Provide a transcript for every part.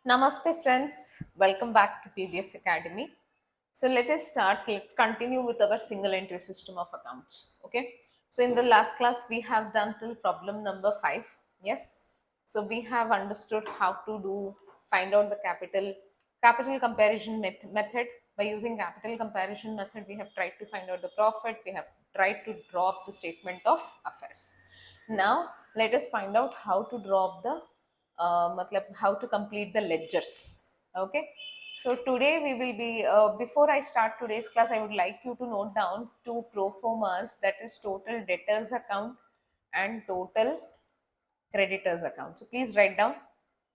Namaste, friends. Welcome back to PBS Academy. So let us start. Let's continue with our single entry system of accounts. Okay. So in the last class, we have done till problem number 5. Yes. So we have understood how to find out the capital comparison method. By using capital comparison method, we have tried to find out the profit. We have tried to drop the statement of affairs. Now let us find out how to drop the matlab how to complete the ledgers. Okay, so today we will be before I start today's class, I would like you to note down two pro formas, that is total debtors account and total creditors account. So please write down,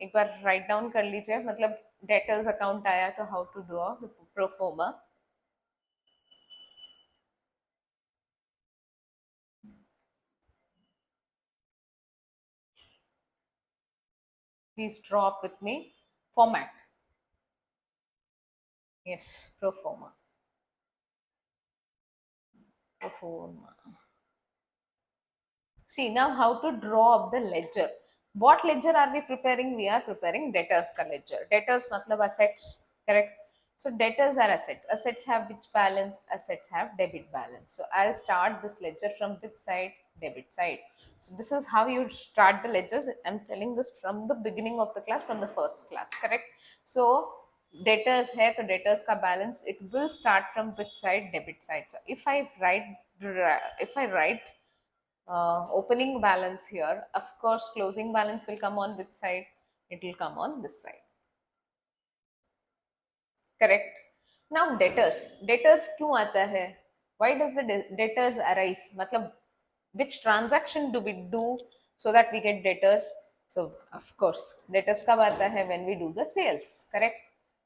एक बार write down कर लीजिए, मतलब debtors account आया तो how to draw the pro forma. Please draw up with me. Format. Yes, pro forma. Pro forma. See now how to draw up the ledger. What ledger are we preparing? We are preparing debtors ka ledger. Debtors matlab assets, correct? So debtors are assets. Assets have which balance? Assets have debit balance. So I'll start this ledger from which side? Debit side. So this is how you start the ledgers. I'm telling this from the beginning of the class, from the first class, correct? So debtors hai, to debtors ka balance, it will start from which side? Debit side. So if I write opening balance here, of course closing balance will come on which side? It will come on this side, correct? Now debtors क्यों आता है? Why does the debtors arise? मतलब which transaction do we do so that we get debtors? So of course debtors कब आता है? When we do the sales, correct?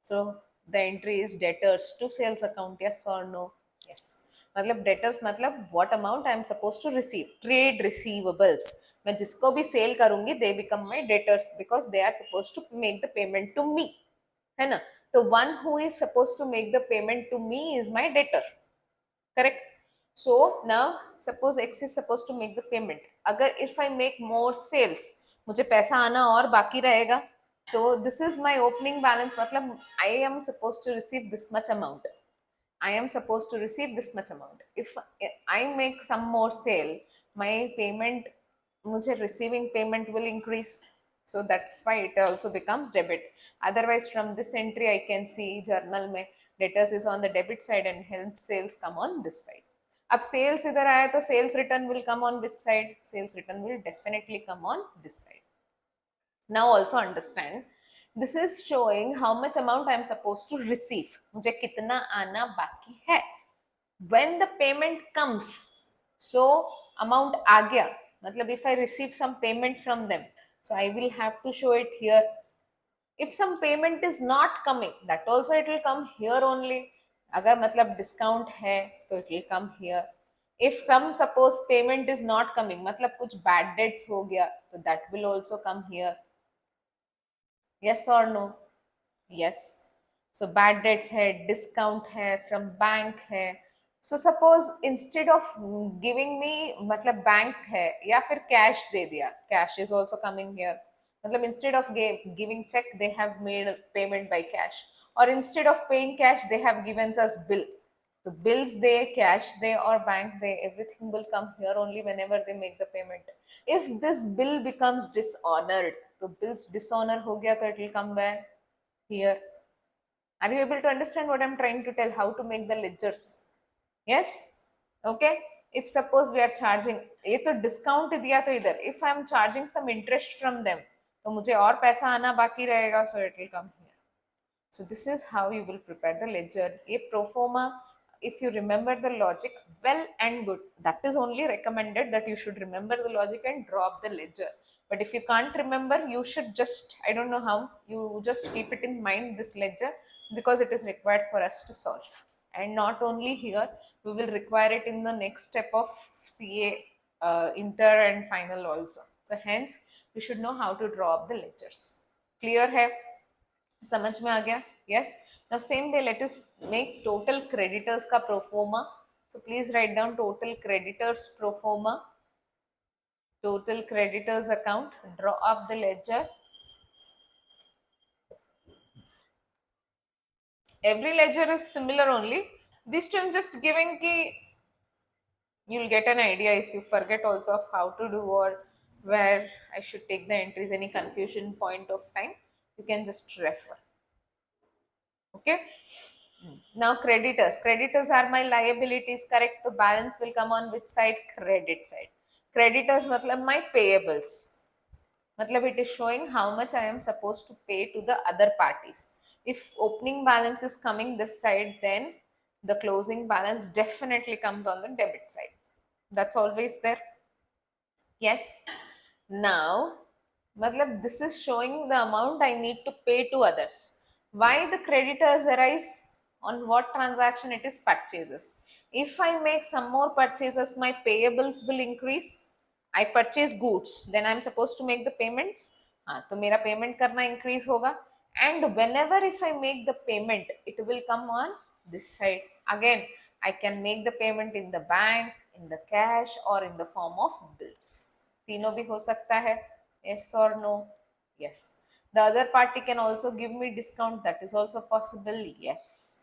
So the entry is debtors to sales account, yes or no? Yes. मतलब debtors मतलब what amount I am supposed to receive, trade receivables. मैं जिसको भी sale करूंगी they become my debtors because they are supposed to make the payment to me, है ना? तो one who is supposed to make the payment to me is my debtor, correct? So now suppose X is supposed to make the payment. अगर if I make more sales, मुझे पैसा आना और बाकी रहेगा, तो this is my opening balance, मतलब I am supposed to receive this much amount. I am supposed to receive this much amount. If I make some more sale, my payment, मुझे receiving payment will increase. So that's why it also becomes debit. Otherwise, from this entry, I can see journal में debtors is on the debit side and hence sales come on this side. अब sales इधर आया तो sales return will come on which side? Sales return will definitely come on this side. Now also understand, this is showing how much amount I am supposed to receive. मुझे कितना आना बाकी है. When the payment comes, so amount आ गया, मतलब if I receive some payment from them, so I will have to show it here. If some payment is not coming, that also it will come here only. अगर मतलब discount है तो it will come here. If some suppose payment is not coming, मतलब कुछ bad debts हो गया, तो that will also come here. Yes or no? Yes. So bad debts है, discount है, from bank है. So suppose instead of giving me, मतलब bank है या फिर cash दे दिया, cash is also coming here. मतलब instead of giving check, they have made a payment by cash, or instead of paying cash, they have given us bill. So bills they, cash they, or bank they, everything will come here only whenever they make the payment. If this bill becomes dishonored, so bills dishonor ho gaya, so it will come where? Here. Are you able to understand what I'm trying to tell? How to make the ledgers? Yes? Okay. If suppose we are charging, ये तो discount दिया तो इधर. If I'm charging some interest from them, तो मुझे और पैसा आना बाकी रहेगा, so it will come here. So this is how you will prepare the ledger. A pro forma, if you remember the logic, well and good. That is only recommended, that you should remember the logic and drop the ledger. But if you can't remember, you should just, I don't know how, you just keep it in mind, this ledger, because it is required for us to solve. And not only here, we will require it in the next step of CA, inter and final also. So hence, we should know how to draw up the ledgers. Clear hai? समझ में आ गया? Yes. Now same way, let us make total creditors का pro forma. So please write down total creditors pro forma. Total creditors account. Draw up the ledger. every ledger is similar only. This two I'm just giving ki you'll get an idea if you forget also of how to do or where I should take the entries, any confusion point of time, you can just refer. Okay. Now creditors. Creditors are my liabilities, correct? The balance will come on which side? Credit side. Creditors matlab my payables. Matlab it is showing how much I am supposed to pay to the other parties. If opening balance is coming this side, then the closing balance definitely comes on the debit side. That's always there. Yes. Now, matlab this is showing the amount I need to pay to others. Why the creditors arise? On what transaction it is? Purchases. If I make some more purchases, my payables will increase. I purchase goods, then I'm supposed to make the payments. तो मेरा payment करना increase होगा. And whenever if I make the payment, it will come on this side. Again, I can make the payment in the bank, in the cash, or in the form of bills. तीनों भी हो सकता है. Yes or no? Yes. The other party can also give me discount. That is also possible. Yes.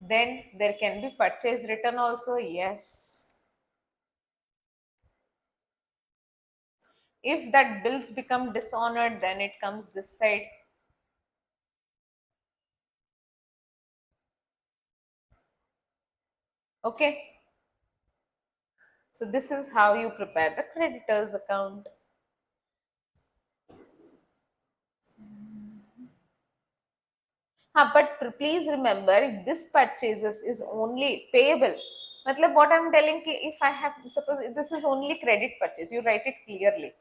Then there can be purchase return also. Yes. If that bills become dishonored, then it comes this side. Okay. So this is how you prepare the creditors account. But please remember, this purchases is only payable. मतलब what I'm telling कि if I have, suppose this is only credit purchase, you write it clearly.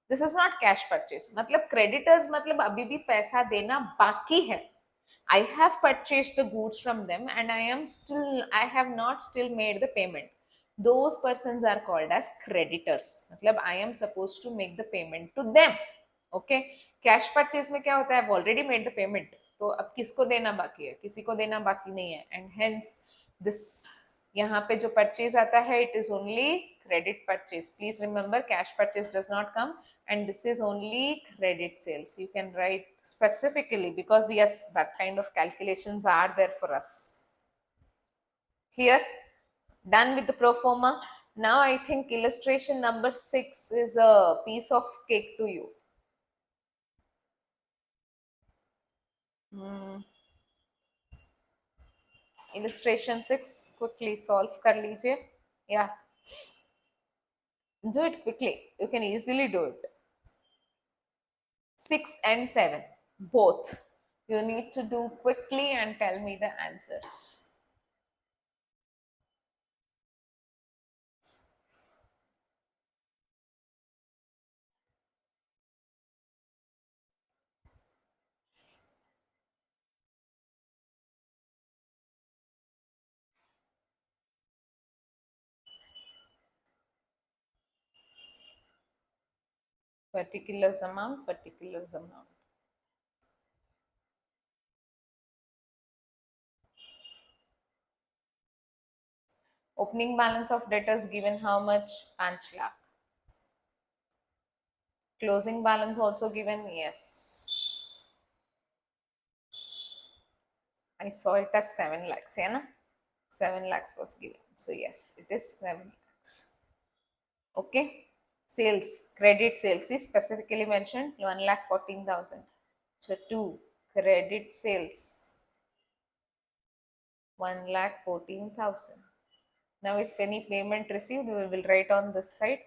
This is not cash purchase. मतलब creditors मतलब अभी भी पैसा देना बाकी है. I have purchased the goods from them and I have not still made the payment. Those persons are called as creditors. मतलब I am supposed to make the payment to them. Okay. Cash purchase में क्या होता है? I've already made the payment. तो अब किसको देना बाकी है? किसी को देना बाकी नहीं है. And hence this यहाँ पे जो परचेज आता है it is only credit purchase. Please remember cash purchase does not come and this is only credit sales. You can write specifically because yes, that kind of calculations are there for us. Here, done with the pro forma. Now I think illustration number 6 is a piece of cake to you. Illustration 6 quickly solve कर लीजिए. Yeah, do it quickly. You can easily do it. 6 and 7 both you need to do quickly and tell me the answers. Particulars amount, particulars amount. Opening balance of debtors given how much? 5 lakh. Closing balance also given? Yes. I saw it as 7 lakhs. Yeah, na? 7 lakhs was given. So, yes, it is 7 lakhs. Okay. Sales, credit sales is specifically mentioned 1,14,000. So, 2 credit sales 1,14,000. Now, if any payment received, we will write on this side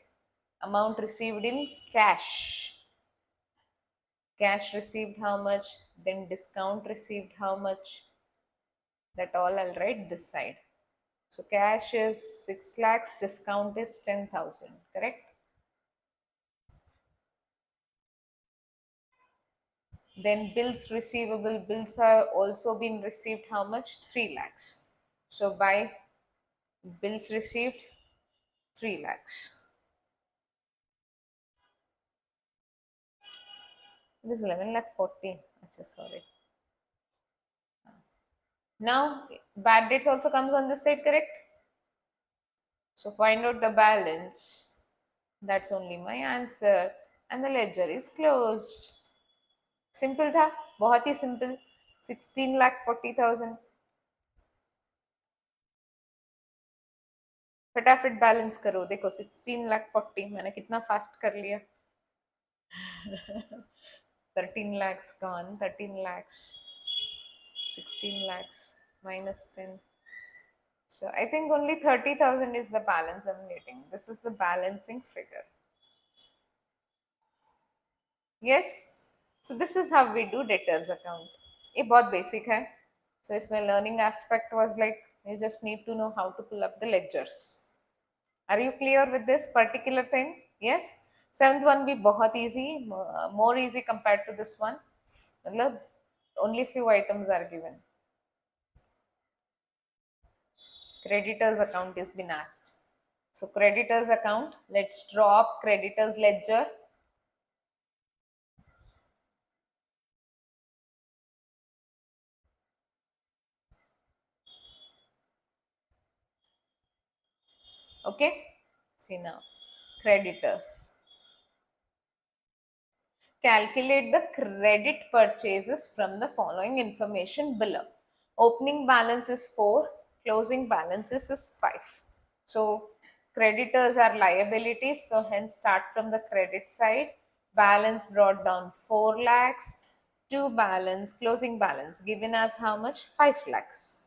amount received in cash. Cash received how much? Then discount received how much? That all I'll write this side. So cash is 6 lakhs, discount is 10,000, correct? Then bills receivable, bills have also been received how much? 3 lakhs. So by bills received 3 lakhs. This is 11 lakh 14. Achha, sorry. Now bad debts also comes on this side, correct? So find out the balance. That's only my answer. And the ledger is closed. Simple था, बहुत ही simple. 16,40,000. फटाफट balance करो, देखो 16,40,000 मैंने कितना fast कर लिया. 13 lakhs gone, 13 lakhs, 16 lakhs minus 10. So I think only 30,000 is the balance I'm getting. This is the balancing figure. Yes. So this is how we do debtors account. ये बहुत basic है. So इसमें learning aspect was like you just need to know how to pull up the ledgers. Are you clear with this particular thing? Yes. Seventh one भी बहुत easy, more easy compared to this one. मतलब only few items are given. Creditors account is been asked. So creditors account, let's draw up creditors ledger. Okay, see now, creditors. Calculate the credit purchases from the following information below. Opening balance is 4, closing balances is 5. So creditors are liabilities, so hence start from the credit side. Balance brought down 4 lakhs. To balance, closing balance given as how much? 5 lakhs.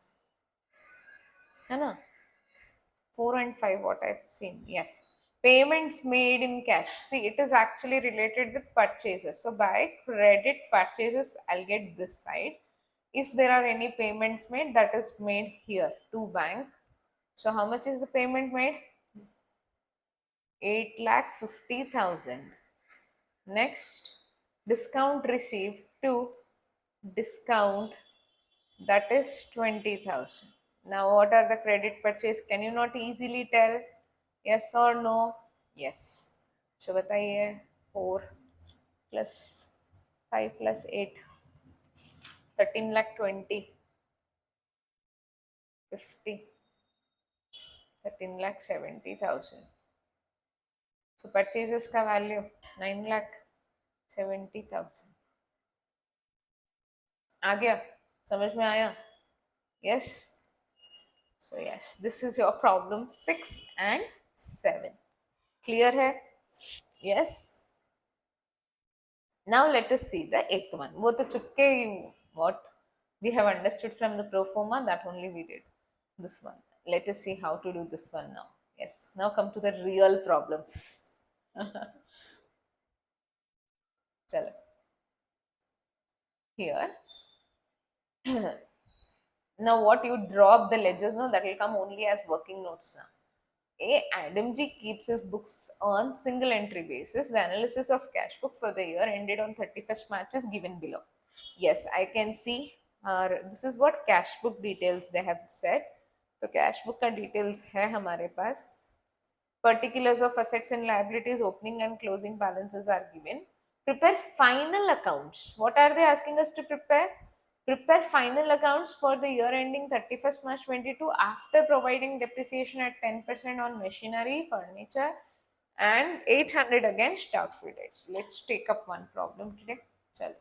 है ना? 4 and 5 what I've seen. Yes. Payments made in cash. See, it is actually related with purchases. So by credit purchases, I'll get this side. If there are any payments made, that is made here to bank. So how much is the payment made? 8,50,000. Next, discount received to discount, that is 20,000. Now, what are the credit purchase? Can you not easily tell? Yes or no? Yes. So, बताइए 4 plus 5 plus 8, 13 lakh 20, 50, 13 lakh 70,000. So, purchases का value 9 lakh 70,000. आ गया? समझ में आया? Yes. So yes, this is your problem 6 and 7. Clear है? Yes. Now let us see the 8th one. वो तो चुपके what we have understood from the pro forma, that only we did. This one. Let us see how to do this one now. Yes. Now come to the real problems. चलो. Here. Now what you draw up the ledgers, no, that will come only as working notes now. A. Adam G keeps his books on single entry basis. The analysis of cash book for the year ended on 31st March is given below. Yes, I can see. This is what cash book details they have said. तो cash book का details है हमारे पास. Particulars of assets and liabilities, opening and closing balances are given. Prepare final accounts. What are they asking us to prepare? Prepare final accounts for the year ending 31st March 22 after providing depreciation at 10% on machinery, furniture, and 800 against doubtful debts. Let's take up one problem today. Chalo.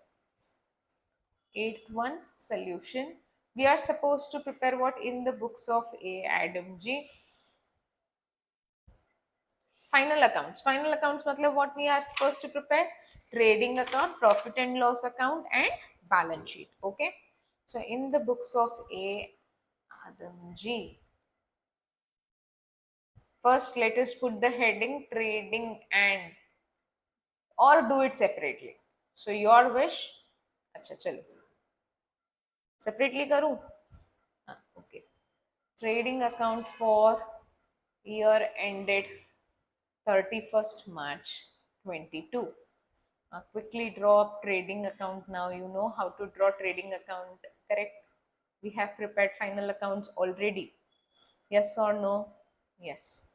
Eighth one, solution. We are supposed to prepare what in the books of A. Adam G. Final accounts. Final accounts matlab what we are supposed to prepare? Trading account, profit and loss account, and balance sheet. Okay. So in the books of A. Adam G. First, let us put the heading trading and, or do it separately. So your wish. अच्छा चलो. Separately करूँ? हाँ, okay. Trading account for year ended 31st March 22. Quickly draw up trading account now. You know how to draw trading account, correct? We have prepared final accounts already. Yes or no? Yes.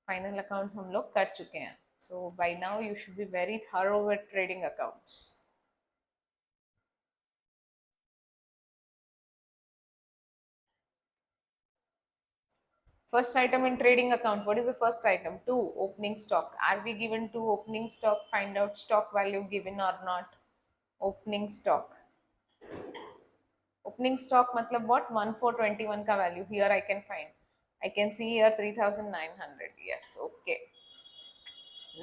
Final accounts हम लोग कर चुके हैं. So by now you should be very thorough with trading accounts. First item in trading account. What is the first item? 2. Opening stock. Are we given 2 opening stock? Find out stock value given or not. Opening stock. Opening stock matlab what? 1421 ka value. Here I can find. I can see here 3900. Yes, okay.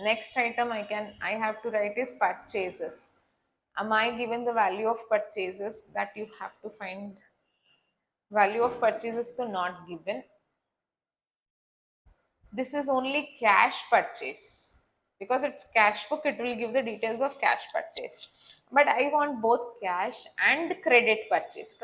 Next item I have to write is purchases. Am I given the value of purchases? That you have to find. Value of purchases to not given. This is only cash purchase, because it's cash book, it will give the details of cash purchase, but I want both cash and credit purchase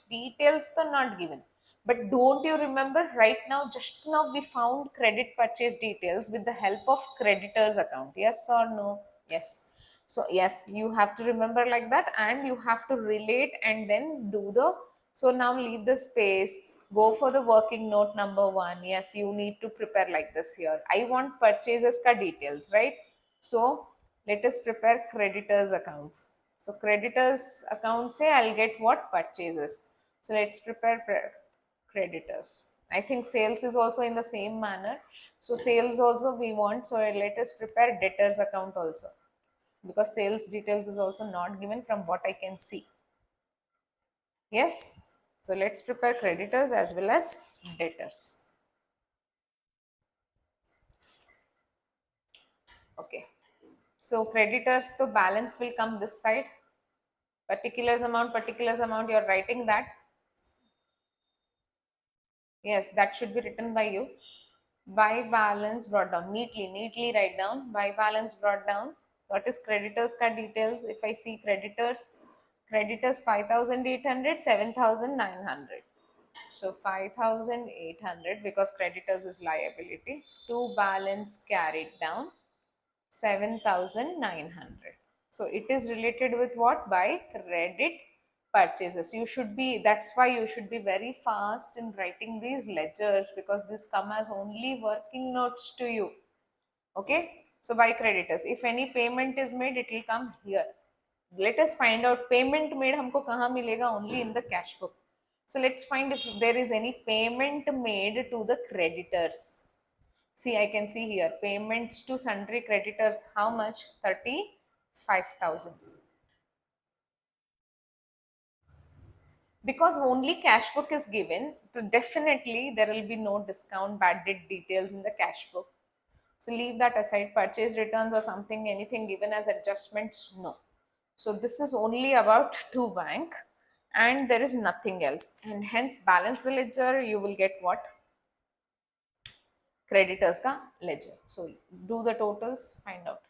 details to not given. But don't you remember, right now, just now we found credit purchase details with the help of creditors account, yes or no? Yes. So yes, you have to remember like that, and you have to relate and then do the. So now leave the space, go for the working note number one. Yes, you need to prepare like this here. I want purchases ka details, right? So let us prepare creditors account. So creditors account say I'll get what? Purchases. So let's prepare creditors. I think sales is also in the same manner. So sales also we want. So let us prepare debtors account also, because sales details is also not given from what I can see. Yes. So let's prepare creditors as well as debtors. Okay. So creditors, the balance will come this side. Particulars amount, you're writing that. Yes, that should be written by you. By balance brought down. Neatly write down. By balance brought down. What is creditors ka details? If I see creditors 5,800, 7,900. So 5,800, because creditors is liability. To balance carried down 7,900. So it is related with what? By credit purchases. You should be, that's why you should be very fast in writing these ledgers, because this come as only working notes to you. Okay. So by creditors, if any payment is made, it will come here. Let us find out payment made हमको कहाँ मिलेगा? Only in the cash book. So let's find if there is any payment made to the creditors. See, I can see here payments to sundry creditors. How much? 35,000. Because only cash book is given, so definitely there will be no discount, bad debt details in the cash book. So leave that aside. Purchase returns or something, anything given as adjustments, no. So this is only about to bank, and there is nothing else. And hence balance the ledger, you will get what? Creditors ka ledger. So do the totals, find out.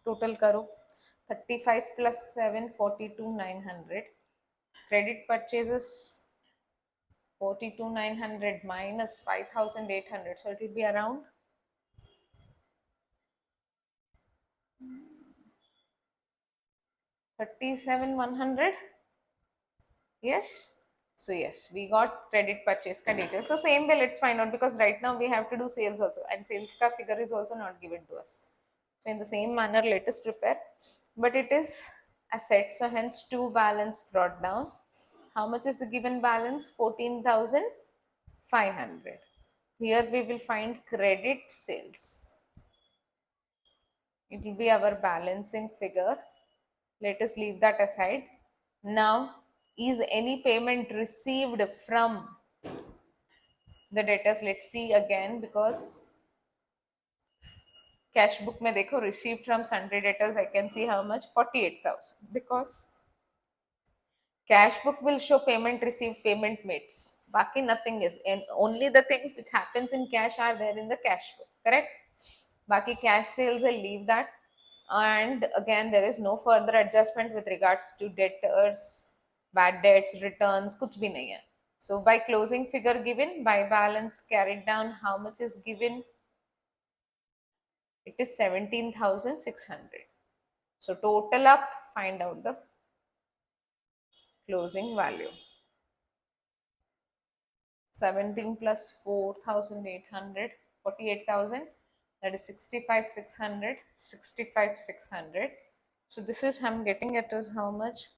Total karo. 35 plus 7, 42,900. Credit purchases 42,900 minus 5,800. So it will be around 37,100. Yes. So yes, we got credit purchase ka details. So same way, let's find out, because right now we have to do sales also, and sales ka figure is also not given to us. So in the same manner, let us prepare. But it is asset, so hence to balance brought down. How much is the given balance? 14,500. Here we will find credit sales. It will be our balancing figure. Let us leave that aside. Now, is any payment received from the debtors? Let's see again, because cash book mein dekho, received from sundry debtors, I can see how much? 48,000, because cash book will show payment received, payment made. Baki nothing is, and only the things which happens in cash are there in the cash book, correct? Baki cash sales, I'll leave that. And again, there is no further adjustment with regards to debtors, bad debts, returns, kuch bhi nahi hai. So by closing figure given, by balance carried down, how much is given? It is 17,600. So total up, find out the closing value. 17 plus 4,800, 48,000. That is 65,600, 65,600. So this is, I'm getting it as how much?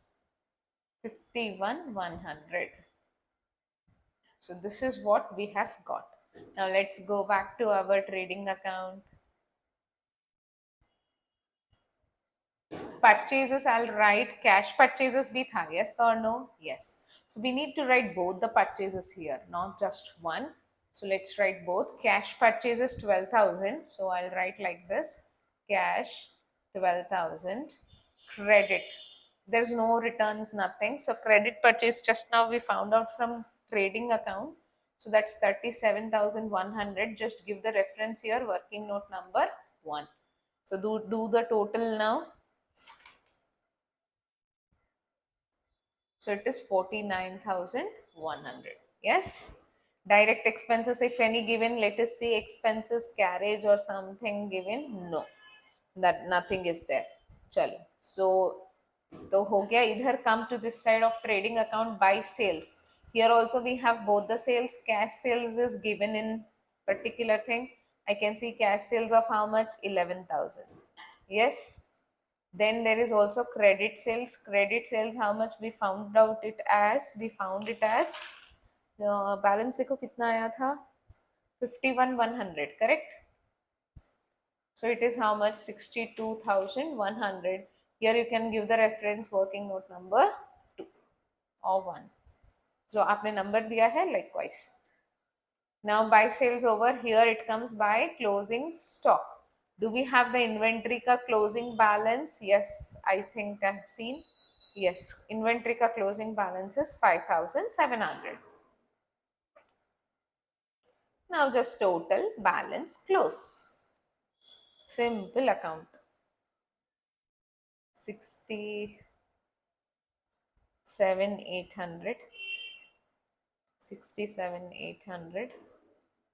51,100. So this is what we have got. Now let's go back to our trading account. purchases, I'll write cash purchases bhi tha, yes or no? Yes. So we need to write both the purchases here, not just one. So let's write both. Cash purchases 12,000. So I'll write like this. Cash 12,000. Credit. There's no returns, nothing. So credit purchase just now we found out from trading account. So that's 37,100. Just give the reference here, working note number 1. So do the total now. So it is 49,100. Yes. Direct expenses, if any given, let us see expenses, carriage or something given. No, that nothing is there. Chalo. So हो गया. इधर come to this side of trading account, buy sales. Here also we have both the sales. Cash sales is given in particular thing. I can see cash sales of how much? 11,000. Yes. Then there is also credit sales. Credit sales, how much we found out it as? We found it as balance देखो कितना आया था? 51,100, correct? So it is how much? 62,100. Here you can give the reference working note number 2 or 1. So आपने number दिया है likewise. Now buy sales over here, it comes by closing stock. Do we have the inventory ka closing balance? Yes, I think I've seen. Yes, inventory ka closing balance is 5,700. Now just total balance close. Simple account. 67,800. 67,800.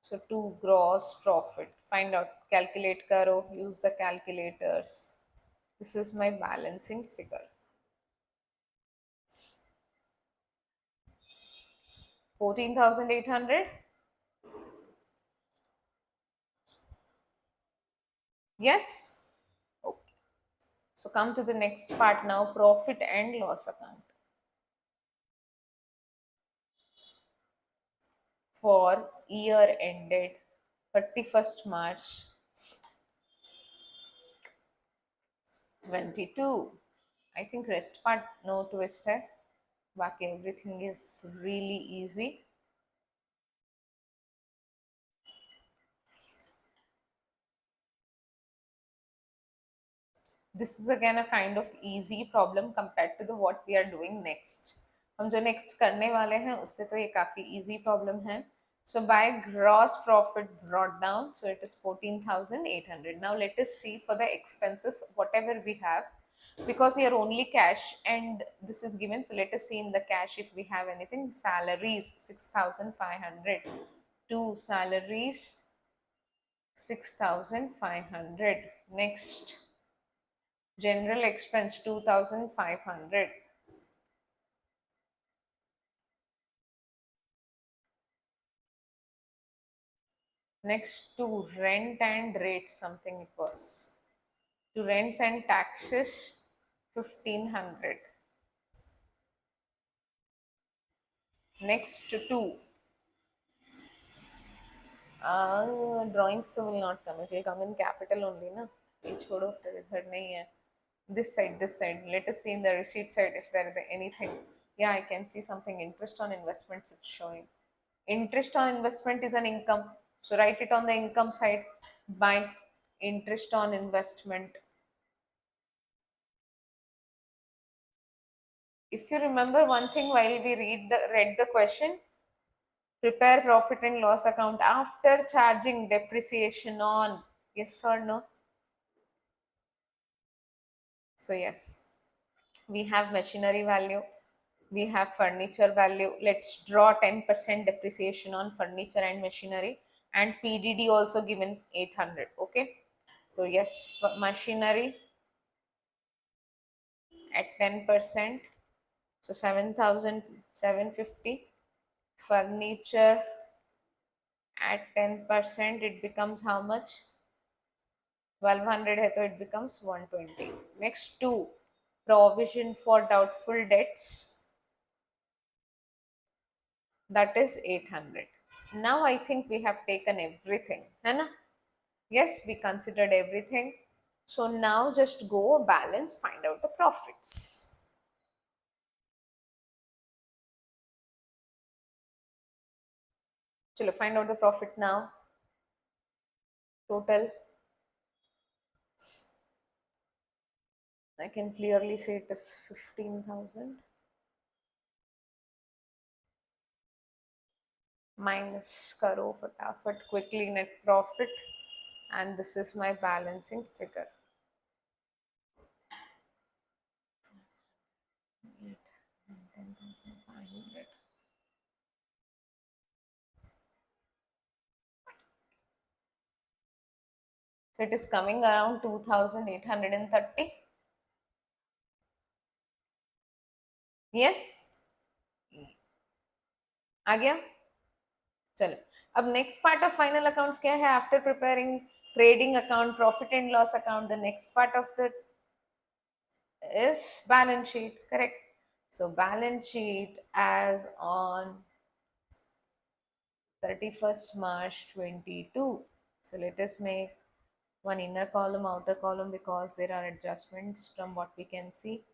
So to gross profit. Find out. Calculate karo. Use the calculators. This is my balancing figure. 14,800. Yes. Okay. So come to the next part now. Profit and loss account. For year ended 31st March 22. I think rest part no twist hai. Baaki everything is really easy. This is again a kind of easy problem compared to the what we are doing next. हम जो next करने वाले हैं उससे तो ये काफी easy problem है. So by gross profit brought down, so it is 14,800. Now let us see for the expenses whatever we have, because here only cash and this is given. So let us see in the cash if we have anything. Salaries 6,500. To salaries 6,500. Next. General expense 2,500. Next to rent and rates something it was. To rents and taxes 1,500. Next to drawings तो will not come. It will come in capital only ना. ये छोड़ो फिर इधर नहीं है. This side, this side. Let us see in the receipt side if there is anything. Yeah, I can see something. Interest on investments it's showing. Interest on investment is an income. So write it on the income side. By interest on investment. If you remember one thing while we read the question, prepare profit and loss account after charging depreciation on. Yes or no? So yes, we have machinery value, we have furniture value. Let's draw 10% depreciation on furniture and machinery, and PDD also given 800. Okay, so yes, machinery at 10%, so 7,750. Furniture at 10%, it becomes how much? 1,200 hai, so it becomes 120. Next, 2 provision for doubtful debts, that is 800. Now I think we have taken everything, hai na? Yes, we considered everything. So now just go balance, find out the profits. Chalo, find out the profit now. Total. I can clearly say it is 15,000 minus karo fatafat quickly net profit, and this is my balancing figure. 10,500. So it is coming around 2,830. Yes, आ गया. चलो, अब next part of final accounts क्या है? After preparing trading account, profit and loss account, the next part of the is balance sheet, correct? So balance sheet as on 31st March 22. So let us make one inner column, outer column, because there are adjustments from what we can see.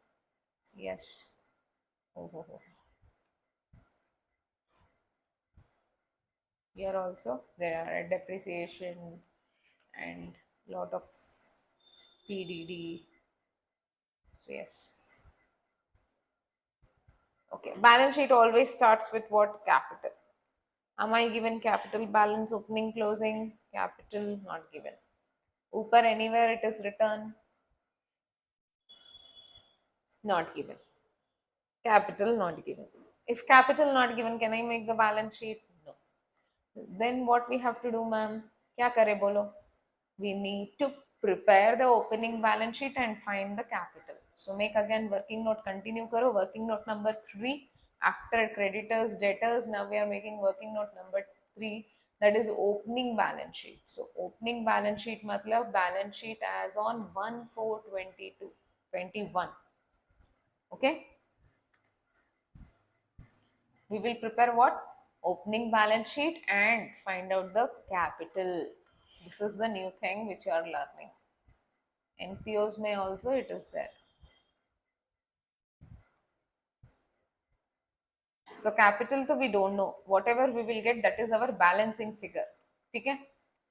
Yes. Oh, oh, oh. Here also there are a depreciation and lot of PDD. So yes. Okay. Balance sheet always starts with what? Capital. Am I given capital balance opening closing? Capital not given. Upar anywhere it is written? Not given. Capital not given. If capital not given, can I make the balance sheet? No. Then what we have to do, ma'am? Kya kare bolo? We need to prepare the opening balance sheet and find the capital. So make again working note, continue karo. Working note number 3. After creditors, debtors, now we are making working note number 3. That is opening balance sheet. So opening balance sheet matlab balance sheet as on 1/4/22, 21. Okay. We will prepare what? Opening balance sheet and find out the capital. This is the new thing which you are learning. NPOs may also it is there. So capital to we don't know. Whatever we will get, that is our balancing figure. Okay?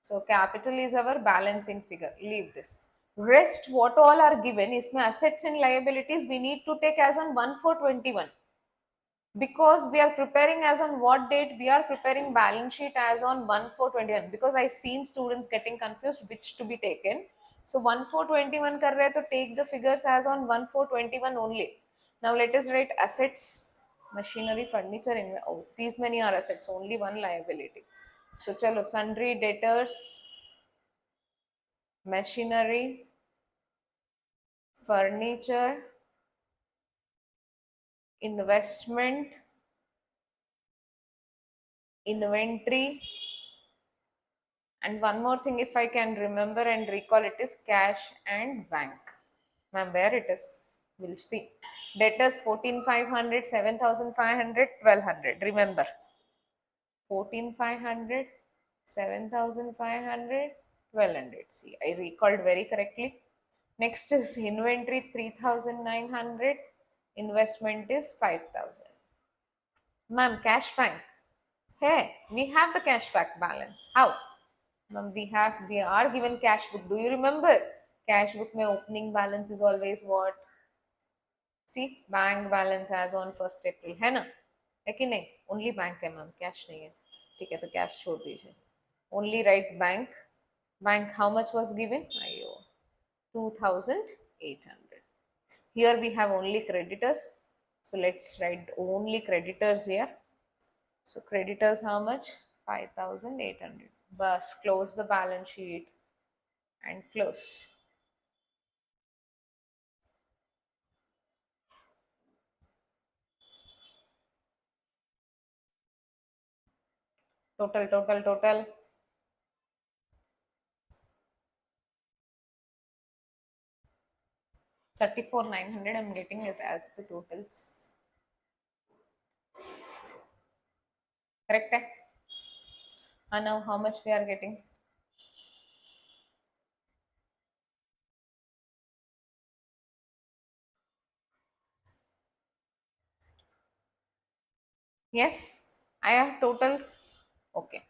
So capital is our balancing figure. Leave this. Rest what all are given is my assets and liabilities we need to take as on 1/4/21. Because we are preparing as on what date? We are preparing balance sheet as on 1/4/21, because I seen students getting confused which to be taken. So 1/4/21 kar rahe, to take the figures as on 1/4/21 only. Now let us write assets, machinery, furniture. Oh, these many are assets, only one liability. So chalo, sundry, debtors, machinery, furniture, investment, inventory, and one more thing, if I can remember and recall, it is cash and bank. Ma'am, where it is? We'll see. Debtors 14,500, 7,500, 1,200. Remember. 14,500, 7,500, 1,200. See, I recalled very correctly. Next is inventory 3,900. Investment is 5,000. Ma'am, cash bank. Hey, we have the cashback balance. How? We are given cash book. Do you remember? Cash book में opening balance is always what? See, bank balance as on 1st April है ना? है कि नहीं? Only bank है ma'am, cash नहीं है. ठीक है, तो cash छोड़ दीजिए. Only write bank. Bank how much was given? अयो, 2,800. Here we have only creditors. So let's write only creditors here. So creditors how much? 5,800. Bus, close the balance sheet and close. Total. 34,900. I'm getting it as the totals. Correct? And now how much we are getting? Yes, I have totals. Okay,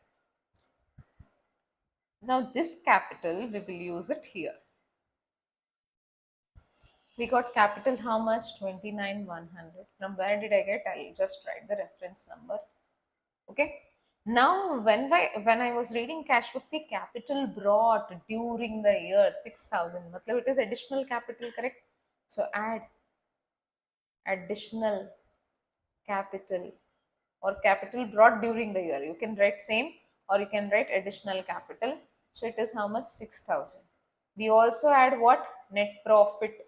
now this capital we will use it here. We got capital how much? 29,100. From where did I get? I'll just write the reference number. Okay. Now, when I was reading cash book, see capital brought during the year 6,000. Matlab it is additional capital, correct? So add additional capital or capital brought during the year. You can write same or you can write additional capital. So it is how much? 6,000. We also add what? Net profit.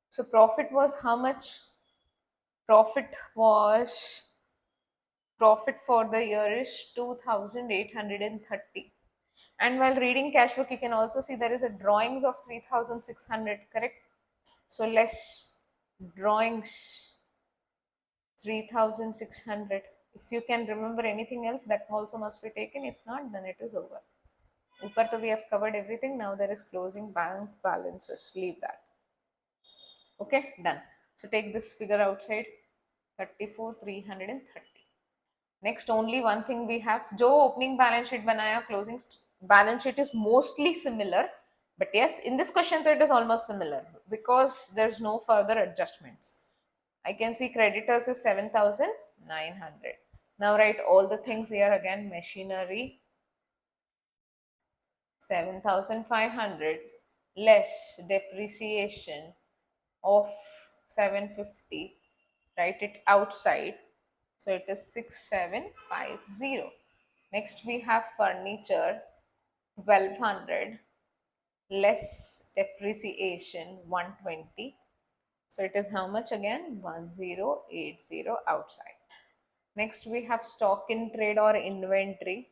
So profit was how much? Profit was profit for the year is 2,830. And while reading cash book, you can also see there is a drawings of 3,600, correct? So less drawings 3,600. If you can remember anything else, that also must be taken. If not, then it is over. Upar to we have covered everything. Now there is closing bank balances. Leave that. Okay, done. So take this figure outside. 34,330. Next, only one thing we have. जो opening balance sheet बनाया, closing balance sheet is mostly similar. But yes, in this question, it is almost similar because there's no further adjustments. I can see creditors is 7,900. Now write all the things here again. Machinery 7,500 less depreciation of 750. Write it outside. So it is 6,750. Next we have furniture 1,200 less depreciation 120. So it is how much again? 1,080 outside. Next we have stock in trade or inventory,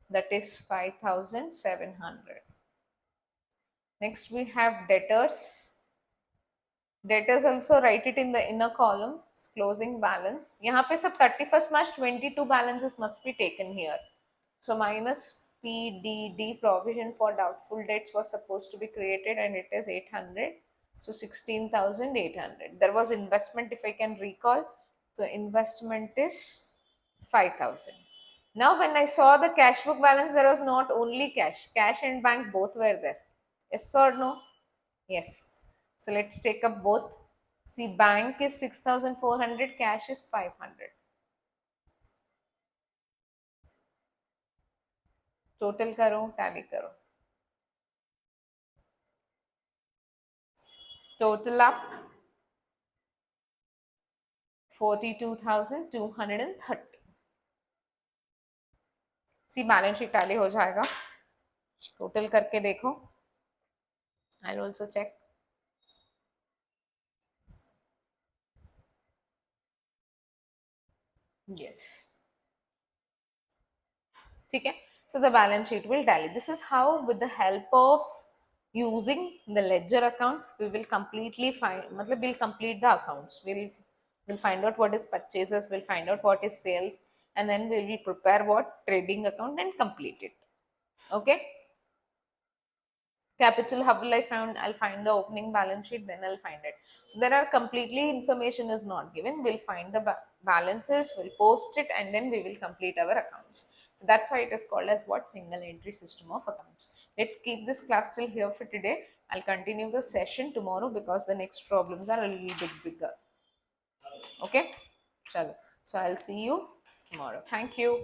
that is 5,700. Next we have debtors. Debtors also write it in the inner column, closing balance. यहाँ पे सब 31st March 22 balances must be taken here. So minus PDD, provision for doubtful debts, was supposed to be created and it is 800. So 16,800. There was investment, if I can recall. So investment is 5,000. Now when I saw the cash book balance, there was not only cash. Cash and bank both were there. Yes or no? Yes. So let's take up both. See, bank is 6,400, cash is 500. Total करो, tally करो. Total up 42,230. See, balance sheet tally हो जाएगा. Total करके देखो. I'll also check. Yes. Okay. So the balance sheet will tally. This is how, with the help of using the ledger accounts, we will completely find, we'll complete the accounts. We'll find out what is purchases, we'll find out what is sales, and then we will prepare what trading account and complete it. Okay. Capital, how will I find? I'll find the opening balance sheet, then I'll find it. So there are completely information is not given. We'll find the balances, we'll post it, and then we will complete our accounts. So that's why it is called as what? Single entry system of accounts. Let's keep this class till here for today. I'll continue the session tomorrow because the next problems are a little bit bigger. Okay? Chalo. So I'll see you tomorrow. Thank you.